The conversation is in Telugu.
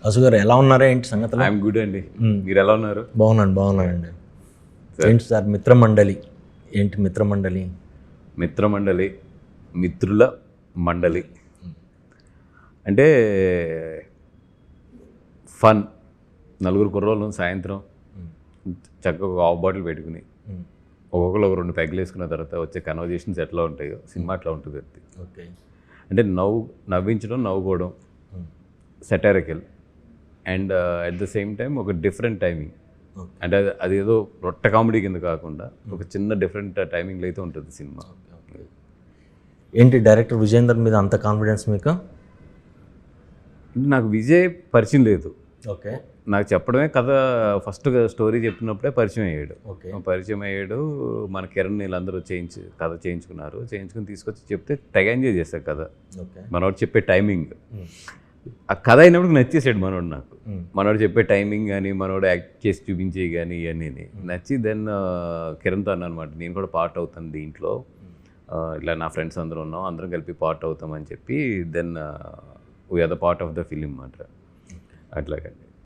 అసు గారు ఎలా ఉన్నారా ఏంటి సంగతులు? ఐఎమ్ గుడ్ అండి. మీరు ఎలా ఉన్నారు? బాగున్నానండి. ఏంటి సార్ మిత్రమండలి ఏంటి మిత్రమండలి? మిత్రమండలి, మిత్రుల మండలి అంటే ఫన్. నలుగురు కుర్రోళ్ళు సాయంత్రం చక్కగా ఒక హాఫ్ బాటిల్ పెట్టుకుని ఒక్కొక్కరు ఒక 2 పెగ్గులు వేసుకున్న తర్వాత వచ్చే కన్వర్జేషన్స్ ఎట్లా ఉంటాయో సినిమా అట్లా ఉంటుంది వ్యక్తి. ఓకే. అంటే నవ్వించడం, నవ్వుకోవడం, satirical and at the same time ఒక డిఫరెంట్ టైమింగ్. అంటే అది ఏదో రొట్ట కామెడీ కింద కాకుండా ఒక చిన్న డిఫరెంట్ టైమింగ్లో అయితే ఉంటుంది సినిమా. ఏంటి డైరెక్టర్ విజయేందర్ మీద అంత కాన్ఫిడెన్స్ మీకు? నాకు విజయ్ పరిచయం లేదు. ఓకే. నాకు చెప్పడమే కథ ఫస్ట్ స్టోరీ చెప్పినప్పుడే పరిచయం అయ్యాడు. ఓకే. పరిచయం అయ్యాడు. మన కిరణ్ వీళ్ళందరూ కథ చేయించుకుని తీసుకొచ్చి చెప్తే తెగ ఎంజాయ్ చేశారు కథ. ఓకే. మనోడు చెప్పే టైమింగ్, ఆ కథ అయినప్పుడు నచ్చేసాడు మనోడు. నాకు మనోడు చెప్పే టైమింగ్ కానీ మనోడు యాక్ట్ చేసి చూపించే కానీ ఇవన్నీ నచ్చి దెన్ కిరణ్తో అన్నా అనమాట, నేను కూడా పార్ట్ అవుతాను దీంట్లో, ఇలా నా ఫ్రెండ్స్ అందరూ ఉన్నాం, అందరం కలిపి పార్ట్ అవుతామని చెప్పి then we are the part of the film మాట. అట్లాగండి.